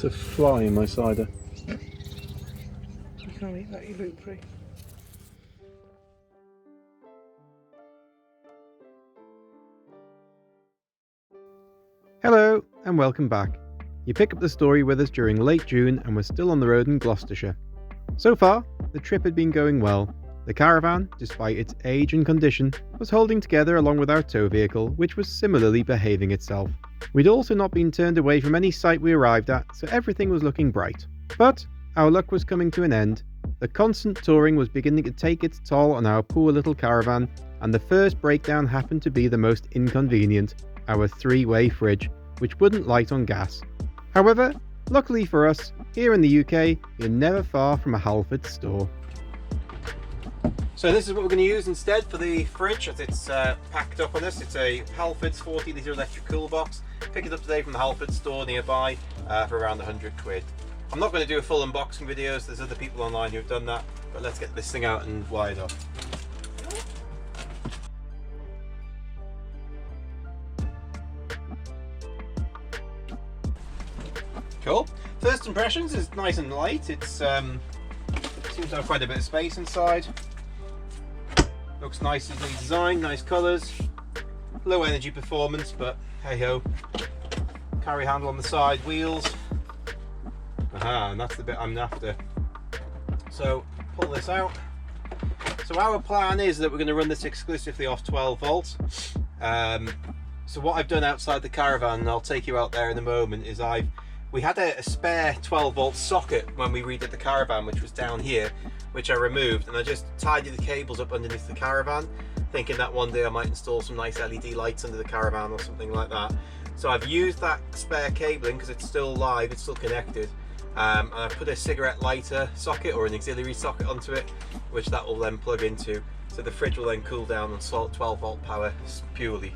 It's a fly in my cider. You can't eat that, you loop free. Hello and welcome back. You pick up the story with us during late June and we're still on the road in Gloucestershire. So far, the trip had been going well. The caravan, despite its age and condition, was holding together along with our tow vehicle, which was similarly behaving itself. We'd also not been turned away from any site we arrived at, so everything was looking bright. But our luck was coming to an end. The constant touring was beginning to take its toll on our poor little caravan, and the first breakdown happened to be the most inconvenient, our three-way fridge, which wouldn't light on gas. However, luckily for us, here in the UK, you're never far from a Halfords store. So this is what we're going to use instead for the fridge as it's packed up on us. It's a Halfords 40 litre electric cool box. Pick it up today from the Halfords store nearby for around 100 quid. I'm not going to do a full unboxing video, so there's other people online who've done that, but let's get this thing out and wired up. Cool. First impressions is nice and light. It's seems to have quite a bit of space inside. Looks nicely designed, nice colours. Low energy performance, but hey ho. Carry handle on the side, wheels. Aha, and that's the bit I'm after. So pull this out. So our plan is that we're going to run this exclusively off 12 volts. So what I've done outside the caravan, and I'll take you out there in a moment, is we had a spare 12 volt socket when we redid the caravan, which was down here, which I removed, and I just tidied the cables up underneath the caravan, thinking that one day I might install some nice LED lights under the caravan or something like that. So I've used that spare cabling because it's still live, it's still connected, and I've put a cigarette lighter socket or an auxiliary socket onto it, which that will then plug into. So the fridge will then cool down on 12 volt power purely.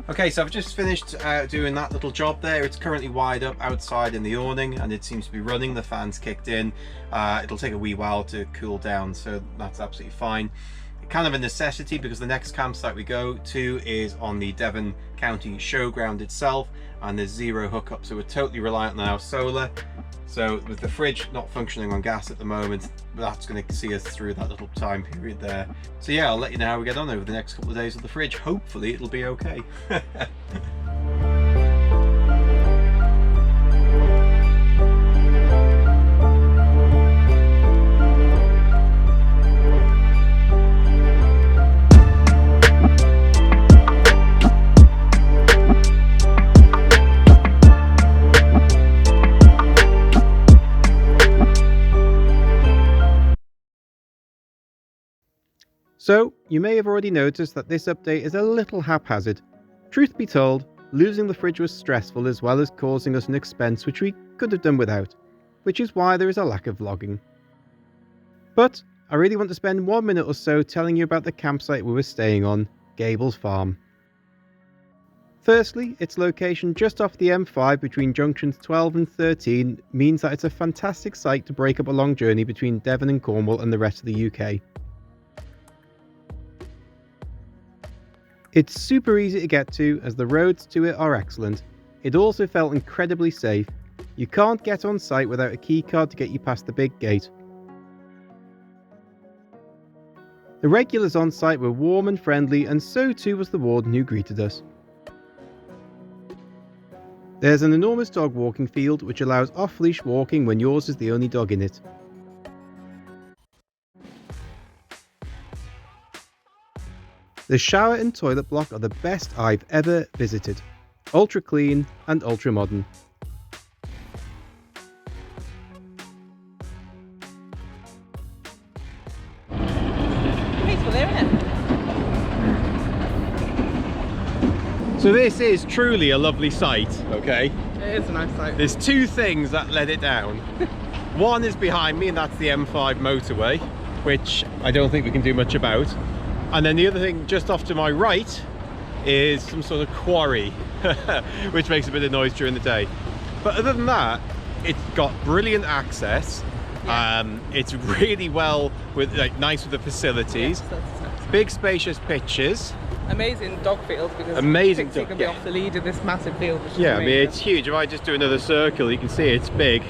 Okay, so I've just finished doing that little job there. It's currently wired up outside in the awning and it seems to be running. The fan's kicked in. It'll take a wee while to cool down, so that's absolutely fine. Kind of a necessity because the next campsite we go to is on the Devon County Showground itself, and there's zero hookup, so we're totally reliant on our solar. So with the fridge not functioning on gas at the moment, that's going to see us through that little time period there. So yeah, I'll let you know how we get on over the next couple of days with the fridge. Hopefully it'll be okay. So, you may have already noticed that this update is a little haphazard. Truth be told, losing the fridge was stressful as well as causing us an expense which we could have done without, which is why there is a lack of vlogging. But I really want to spend 1 minute or so telling you about the campsite we were staying on, Gables Farm. Firstly, its location just off the M5 between junctions 12 and 13 means that it's a fantastic site to break up a long journey between Devon and Cornwall and the rest of the UK. It's super easy to get to as the roads to it are excellent. It also felt incredibly safe. You can't get on site without a key card to get you past the big gate. The regulars on site were warm and friendly, and so too was the warden who greeted us. There's an enormous dog walking field which allows off-leash walking when yours is the only dog in it. The shower and toilet block are the best I've ever visited. Ultra clean and ultra modern. Peaceful there, isn't it? So this is truly a lovely site, okay? It is a nice site. There's two things that let it down. One is behind me, and that's the M5 motorway, which I don't think we can do much about. And then the other thing just off to my right is some sort of quarry, which makes a bit of noise during the day. But other than that, it's got brilliant access. It's really well with nice with the facilities. Yes, that's Big spacious pitches. amazing dog field because Amazing Pixie dog, can be yeah. off the lead in this massive field. Which is Yeah, I mean amazing. it's huge. If I just do another circle, you can see it's big.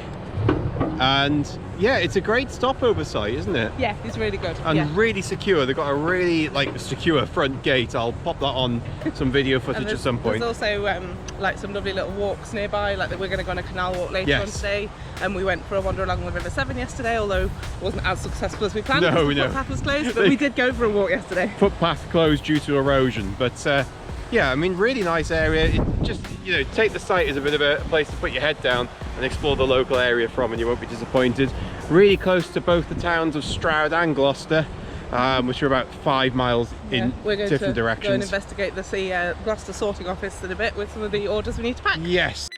And yeah, it's a great stopover site, isn't it? Yeah, it's really good. And yeah. really secure. They've got a really secure front gate. I'll pop that on some video footage at some point. There's also like some lovely little walks nearby. Like we're going to go on a canal walk later on today, and we went for a wander along the River Severn yesterday. Although it wasn't as successful as we planned. No, because the no. footpath was closed, but we did go for a walk yesterday. Footpath closed due to erosion, but yeah, I mean really nice area. It just take the site as a bit of a place to put your head down and explore the local area from, and you won't be disappointed. Really close to both the towns of Stroud and Gloucester, which are about 5 miles in we're going different to directions. go and investigate the Gloucester sorting office in a bit with some of the orders we need to pack. Yes.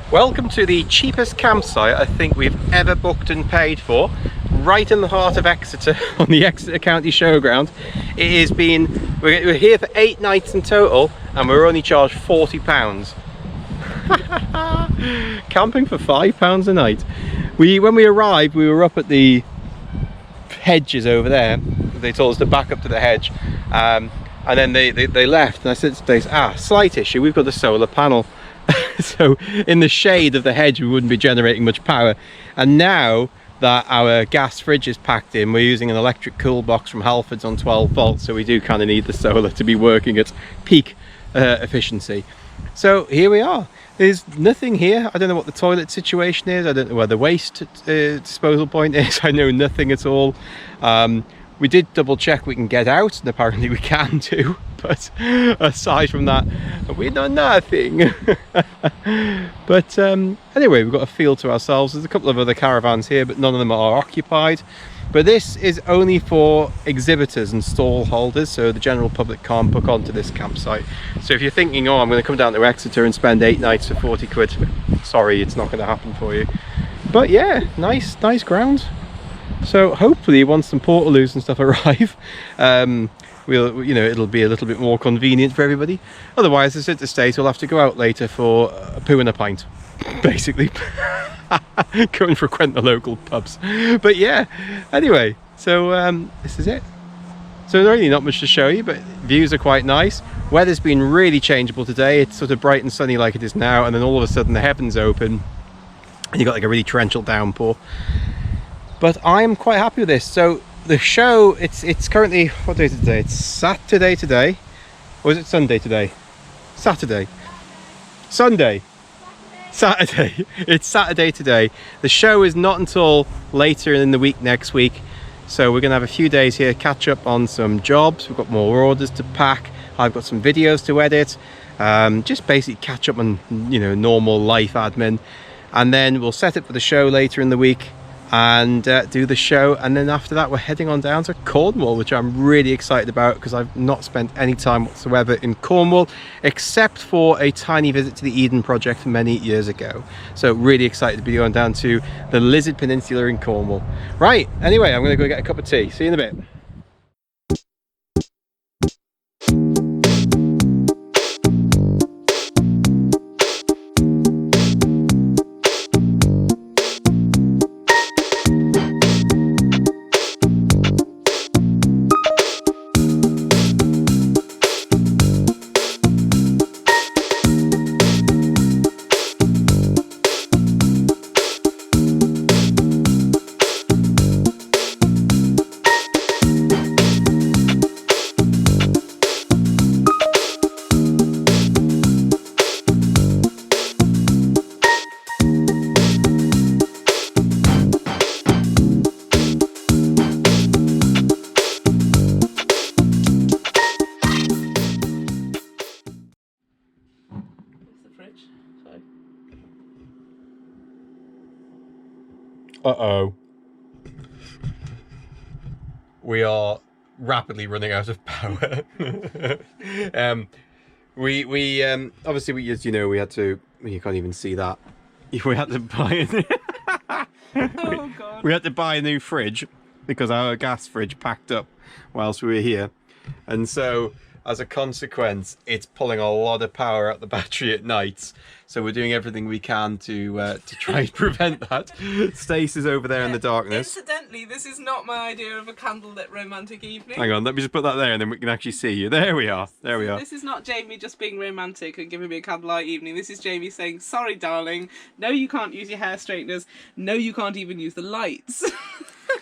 Welcome to the cheapest campsite I think we've ever booked and paid for, right in the heart of Exeter on the Exeter County Showground. It has been, we're here for 8 nights in total and we're only charged £40. Camping for £5 a night. When we arrived, we were up at the hedges over there. They told us to back up to the hedge, and then they left, and I said to Dave, slight issue, we've got the solar panel. So in the shade of the hedge we wouldn't be generating much power, and now that our gas fridge is packed in, we're using an electric cool box from Halfords on 12 volts, so we do kind of need the solar to be working at peak efficiency. So here we are. There's nothing here. I don't know what the toilet situation is. I don't know where the waste disposal point is. I know nothing at all. We did double check we can get out, and apparently we can too, but aside from that we know nothing. But anyway, we've got a field to ourselves. There's a couple of other caravans here, but none of them are occupied. But this is only for exhibitors and stall holders, so the general public can't book onto this campsite. So if you're thinking, oh, I'm going to come down to Exeter and spend 8 nights for 40 quid, sorry, it's not going to happen for you. But yeah, nice ground. So hopefully once some Portaloos and stuff arrive, it'll be a little bit more convenient for everybody. Otherwise, as at the state, we'll have to go out later for a poo and a pint, basically. Go and frequent the local pubs. But yeah, anyway, so this is it. So really not much to show you, but views are quite nice. Weather's been really changeable today. It's sort of bright and sunny like it is now, and then all of a sudden the heavens open and you got like a really torrential downpour. But I'm quite happy with this. So the show, it's currently, what day is it today? It's Saturday today. Or is it Sunday today? Saturday. Sunday. Saturday. It's Saturday today. The show is not until later in the week next week. So we're going to have a few days here, catch up on some jobs. We've got more orders to pack. I've got some videos to edit. Just basically catch up on, normal life admin. And then we'll set it for the show later in the week and do the show, and then after that we're heading on down to Cornwall, which I'm really excited about because I've not spent any time whatsoever in Cornwall except for a tiny visit to the Eden Project many years ago. So really excited to be going down to the Lizard Peninsula in Cornwall. Right, anyway, I'm going to go get a cup of tea. See you in a bit. Uh-oh. We are rapidly running out of power. We obviously, as you know, we had to, you can't even see that. We had to buy Oh God. we had to buy a new fridge because our gas fridge packed up whilst we were here. And so, as a consequence, it's pulling a lot of power out the battery at night. So we're doing everything we can to try and prevent that. Stace is over there in the darkness. Incidentally, this is not my idea of a candlelit romantic evening. Hang on, let me just put that there and then we can actually see you. There we are. There we are. This is not Jamie just being romantic and giving me a candlelight evening. This is Jamie saying, sorry, darling. No, you can't use your hair straighteners. No, you can't even use the lights.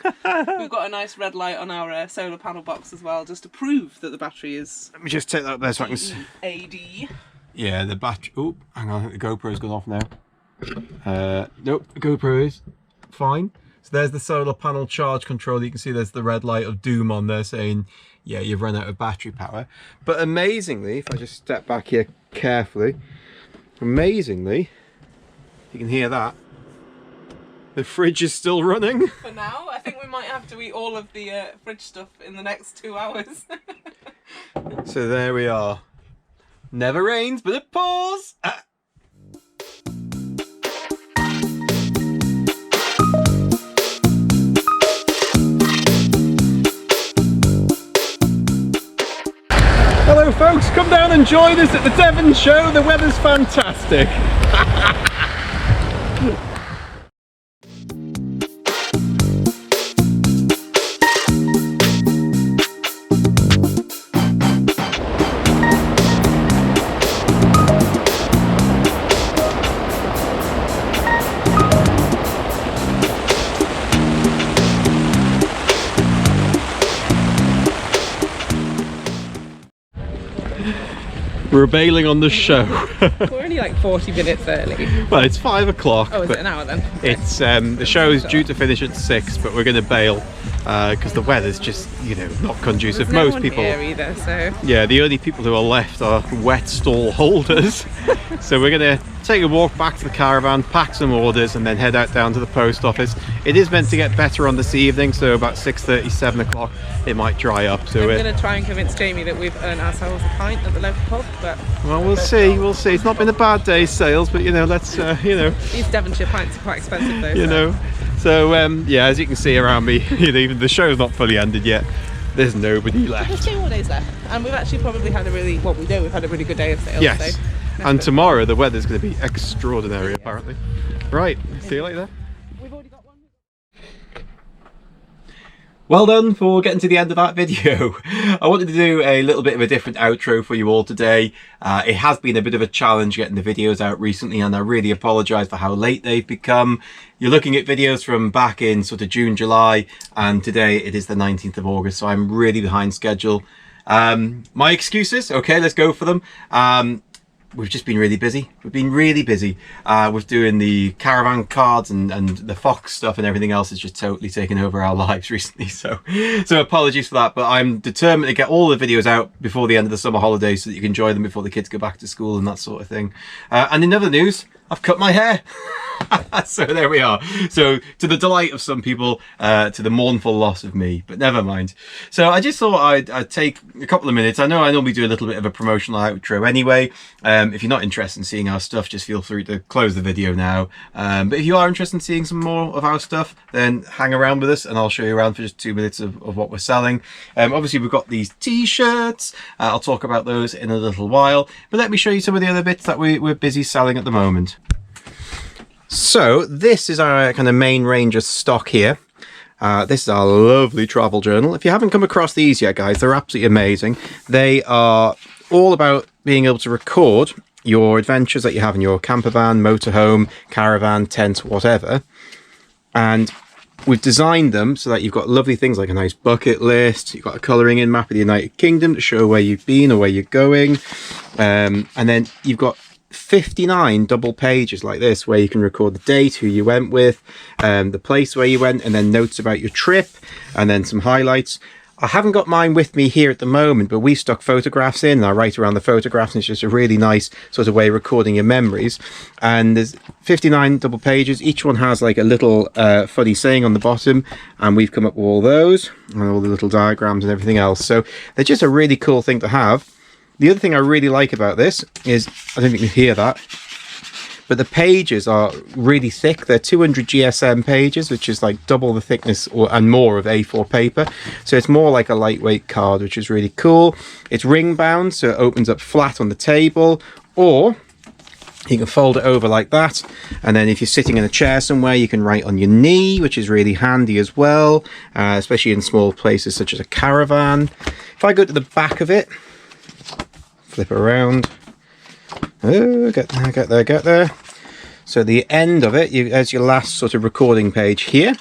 We've got a nice red light on our solar panel box as well, just to prove that the battery is... Let me just take that up there so I can see. AD. Yeah, the battery... Oh, hang on, I think the GoPro's gone off now. Nope, the GoPro is fine. So there's the solar panel charge control. You can see there's the red light of doom on there saying, yeah, you've run out of battery power. But amazingly, if I just step back here carefully, amazingly, you can hear that. The fridge is still running. For now, I think we might have to eat all of the fridge stuff in the next 2 hours. So there we are. Never rains, but it pours. Hello folks, come down and join us at the Devon show. The weather's fantastic. We're bailing on the show. We're only like 40 minutes early. Well, it's 5 o'clock. Oh, is it an hour then? It's the show is due to finish at 6, but we're going to bail because the weather's just, you know, not conducive. There's no Most one people here either, so yeah, the only people who are left are wet stall holders. So we're going to take a walk back to the caravan, pack some orders, and then head out down to the post office. It is meant to get better on this evening, so about 6:30, 7 o'clock it might dry up. So I'm we're going to try and convince Jamie that we've earned ourselves a pint at the local pub, but well, we'll see. We'll see. It's not been a bad day's sales, but you know, let's you know. these Devonshire pints are quite expensive though. You know, so yeah, as you can see around me, you know, even the show's not fully ended yet. There's nobody left. There's 2 more days left, and we've actually probably had a really, well, we know we've had a really good day of sales. Yes, so and tomorrow the weather's going to be extraordinary, apparently. Right, see you later. we've already got one. Well done for getting to the end of that video. I wanted to do a little bit of a different outro for you all today. It has been a bit of a challenge getting the videos out recently, and I really apologise for how late they've become. You're looking at videos from back in sort of June, July, and today it is the 19th of August, so I'm really behind schedule. My excuses, okay, let's go for them. We've just been really busy. We've been really busy with doing the caravan cards and the Fox stuff, and everything else has just totally taken over our lives recently. So apologies for that, but I'm determined to get all the videos out before the end of the summer holidays so that you can enjoy them before the kids go back to school and that sort of thing. And in other news, I've cut my hair. So there we are. So to the delight of some people, to the mournful loss of me, but never mind. So I just thought I'd take a couple of minutes. I know I normally do a little bit of a promotional outro anyway. If you're not interested in seeing our stuff, just feel free to close the video now. But if you are interested in seeing some more of our stuff, then hang around with us and I'll show you around for just 2 minutes of what we're selling. Obviously we've got these t-shirts. I'll talk about those in a little while, but let me show you some of the other bits that we're busy selling at the moment. So this is our kind of main range of stock here. This is our lovely travel journal. If you haven't come across these yet, guys, they're absolutely amazing. They are all about being able to record your adventures that you have in your camper van, motorhome, caravan, tent, whatever. And we've designed them so that you've got lovely things like a nice bucket list. You've got a colouring in map of the United Kingdom to show where you've been or where you're going. And then you've got 59 double pages like this where you can record the date, who you went with, the place where you went, and then notes about your trip, and then some highlights. I haven't got mine with me here at the moment, but we stuck photographs in and I write around the photographs, and it's just a really nice sort of way of recording your memories. And there's 59 double pages. Each one has like a little funny saying on the bottom, and we've come up with all those and all the little diagrams and everything else. So they're just a really cool thing to have. The other thing I really like about this is, I don't think you can hear that, but the pages are really thick. They're 200 GSM pages, which is like double the thickness and more of A4 paper. So it's more like a lightweight card, which is really cool. It's ring bound, so it opens up flat on the table, or you can fold it over like that. And then if you're sitting in a chair somewhere, you can write on your knee, which is really handy as well, especially in small places such as a caravan. If I go to the back of it, flip around. Oh, get there. So the end of it, there's your last sort of recording page here.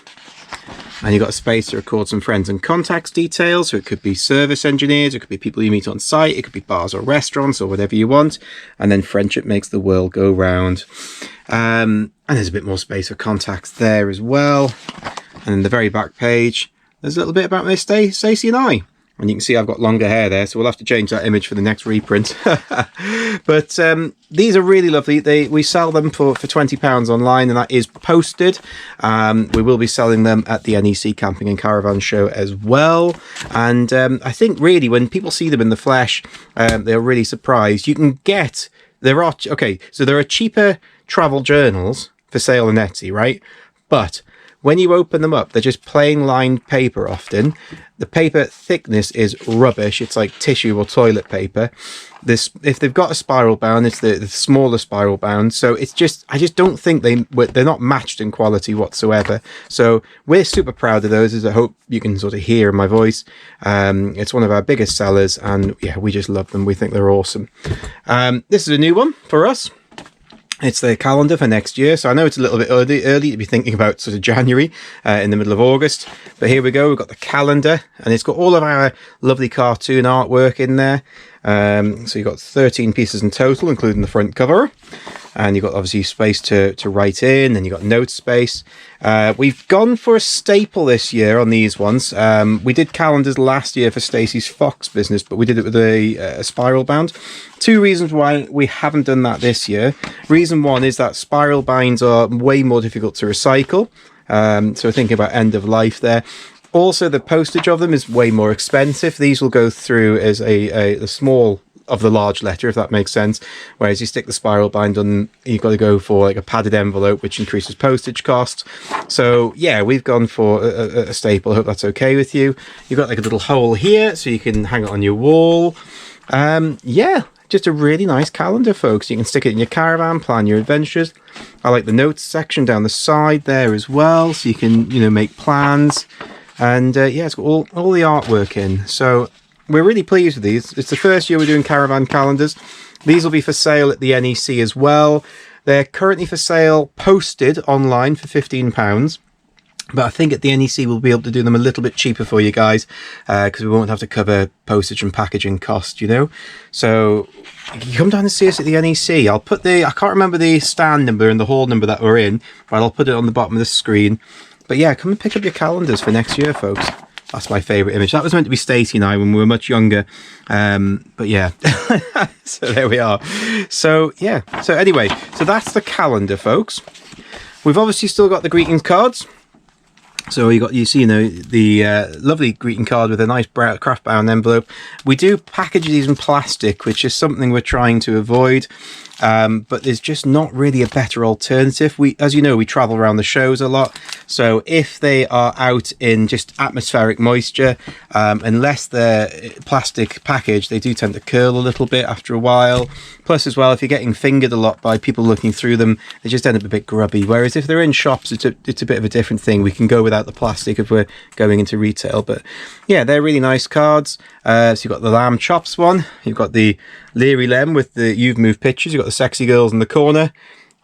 And you've got a space to record some friends and contacts details. So it could be service engineers, it could be people you meet on site, it could be bars or restaurants or whatever you want. And then friendship makes the world go round. And there's a bit more space for contacts there as well. And in the very back page, there's a little bit about Miss Stacey and I. And you can see I've got longer hair there, so we'll have to change that image for the next reprint. But these are really lovely. We sell them for £20 online, and that is posted. We will be selling them at the NEC Camping and Caravan Show as well. And I think really when people see them in the flesh, they're really surprised. You can get, there are cheaper travel journals for sale on Etsy, right? But when you open them up, they're just plain lined paper often. The paper thickness is rubbish. It's like tissue or toilet paper. If they've got a spiral bound, it's the smaller spiral bound. So it's just, I just don't think they're not matched in quality whatsoever. So we're super proud of those, as I hope you can sort of hear in my voice. It's one of our biggest sellers, and yeah, we just love them. We think they're awesome. This is a new one for us. It's the calendar for next year, so I know it's a little bit early to be thinking about sort of January in the middle of August, but here we go. We've got the calendar, and it's got all of our lovely cartoon artwork in there. So you've got 13 pieces in total, including the front cover, and you've got obviously space to write in, and you've got note space. We've gone for a staple this year on these ones. We did calendars last year for Stacey's Fox business, but we did it with a spiral bound. Two reasons why we haven't done that this year. Reason one is that spiral binds are way more difficult to recycle. So we're thinking about end of life there. Also, the postage of them is way more expensive. These will go through as a small of the large letter, if that makes sense. Whereas you stick the spiral bind on, you've got to go for like a padded envelope, which increases postage costs. So yeah, we've gone for a staple. I hope that's okay with you. You've got like a little hole here, so you can hang it on your wall. Yeah, just a really nice calendar, folks. You can stick it in your caravan, plan your adventures. I like the notes section down the side there as well, so you can, you know, make plans. And yeah, it's got all the artwork in. So we're really pleased with these. It's the first year we're doing caravan calendars. These will be for sale at the NEC as well. They're currently for sale posted online for £15. But I think at the NEC we'll be able to do them a little bit cheaper for you guys, because we won't have to cover postage and packaging cost, you know. So you come down and see us at the NEC. I'll put I can't remember the stand number and the hall number that we're in, but I'll put it on the bottom of the screen. But yeah, come and pick up your calendars for next year, folks. That's my favourite image. That was meant to be Stacey and I when we were much younger. But yeah, so there we are. So yeah, so anyway, so that's the calendar, folks. We've obviously still got the greetings cards. So you see, you know, the lovely greeting card with a nice craft bound envelope. We do package these in plastic, which is something we're trying to avoid. But there's just not really a better alternative. As you know, we travel around the shows a lot. So if they are out in just atmospheric moisture, unless they're plastic package, they do tend to curl a little bit after a while. Plus as well, if you're getting fingered a lot by people looking through them, they just end up a bit grubby. Whereas if they're in shops, it's a bit of a different thing. We can go without the plastic if we're going into retail. But yeah, they're really nice cards. So you've got the lamb chops one. You've got the Leary Len with the You've Moved pictures. You've got the sexy girls in the corner.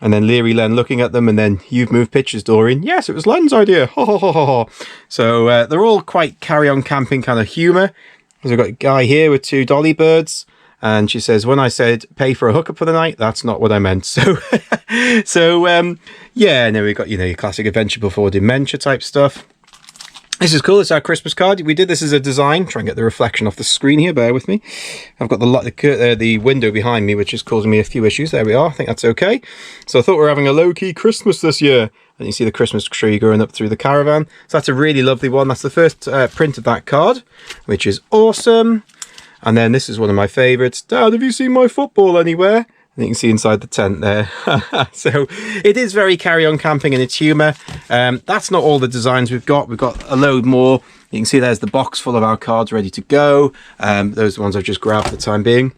And then Leary Len looking at them, and then You've Moved pictures, Doreen. Yes, it was Len's idea. Ho, ho, ho, ho, ho. So they're all quite carry-on camping kind of humour. So we've got a guy here with two dolly birds. And she says, when I said pay for a hookup for the night, that's not what I meant. So, yeah, and then we've got, you know, your classic adventure before dementia type stuff. This is cool. It's our Christmas card. We did this as a design. Try and get the reflection off the screen here. Bear with me. I've got the window behind me, which is causing me a few issues. There we are. I think that's okay. So I thought we were having a low-key Christmas this year. And you see the Christmas tree going up through the caravan. So that's a really lovely one. That's the first print of that card, which is awesome. And then this is one of my favourites. Dad, have you seen my football anywhere? And you can see inside the tent there. So it is very carry-on camping in its humour. That's not all the designs we've got. We've got a load more. You can see there's the box full of our cards ready to go. Those are the ones I've just grabbed for the time being.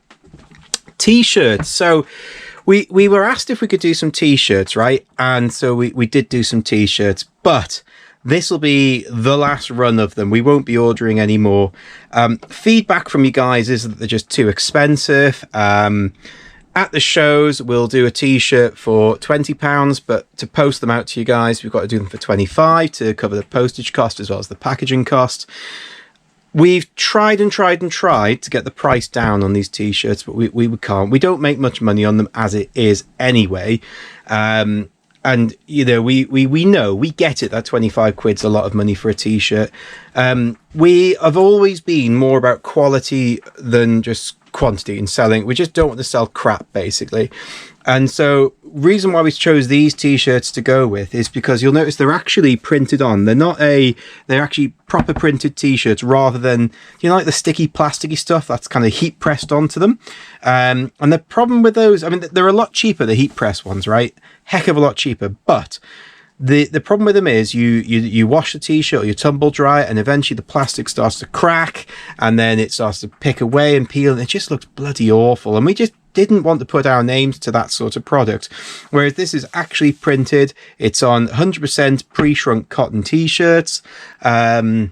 T-shirts. So we were asked if we could do some T-shirts, right? And so we did do some T-shirts, but this will be the last run of them. We won't be ordering any more. Feedback from you guys is that they're just too expensive. At the shows, we'll do a T-shirt for £20, but to post them out to you guys, we've got to do them for £25 to cover the postage cost as well as the packaging cost. We've tried and tried and tried to get the price down on these T-shirts, but we can't. We don't make much money on them as it is anyway. And, you know, we know, we get it, that 25 quid's a lot of money for a T-shirt. We have always been more about quality than just quantity in selling. We just don't want to sell crap, basically. And so reason why we chose these T-shirts to go with is because you'll notice they're actually printed on. They're actually proper printed T-shirts rather than, you know, like the sticky plasticky stuff that's kind of heat pressed onto them. And the problem with those, I mean, they're a lot cheaper, the heat press ones, right? Heck of a lot cheaper. But the problem with them is you wash the T-shirt or you tumble dry it, and eventually the plastic starts to crack, and then it starts to pick away and peel, and it just looks bloody awful. And we just didn't want to put our names to that sort of product. Whereas this is actually printed. It's on 100% pre-shrunk cotton T-shirts. They're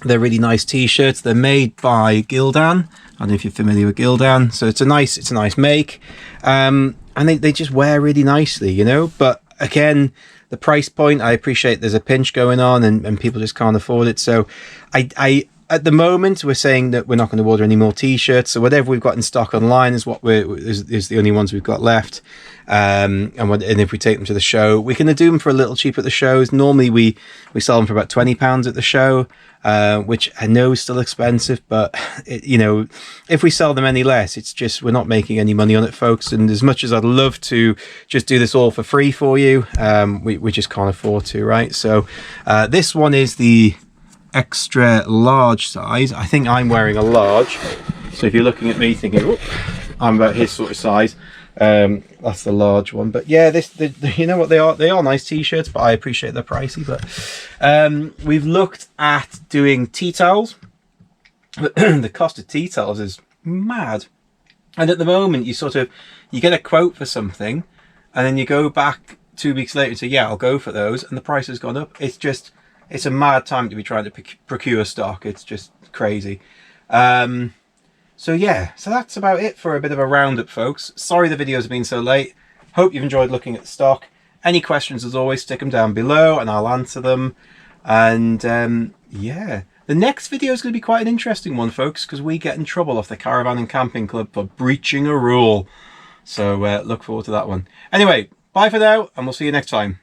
really nice T-shirts. They're made by Gildan. I don't know if you're familiar with Gildan. So it's a nice make. And they just wear really nicely, you know. But again, the price point, I appreciate there's a pinch going on and people just can't afford it. So I at the moment, we're saying that we're not going to order any more T-shirts. So whatever we've got in stock online is what is the only ones we've got left. And if we take them to the show, we can do them for a little cheap at the shows. Normally we sell them for about £20 at the show, which I know is still expensive, but you know, if we sell them any less, it's just we're not making any money on it, folks. And as much as I'd love to just do this all for free for you, we just can't afford to, right? So this one is the extra large size. I think I'm wearing a large, so if you're looking at me thinking, oh, I'm about his sort of size, that's the large one. But yeah, you know what, they are nice T-shirts, but I appreciate they're pricey. But we've looked at doing tea towels. The cost of tea towels is mad, and at the moment you get a quote for something, and then you go back 2 weeks later and say, yeah, I'll go for those, and the price has gone up. It's a mad time to be trying to procure stock. It's just crazy. So yeah, so that's about it for a bit of a roundup, folks. Sorry the videos have been so late. Hope you've enjoyed looking at the stock. Any questions, as always, stick them down below and I'll answer them. And yeah, the next video is going to be quite an interesting one, folks, because we get in trouble off the Caravan and Camping Club for breaching a rule. So look forward to that one. Anyway, bye for now, and we'll see you next time.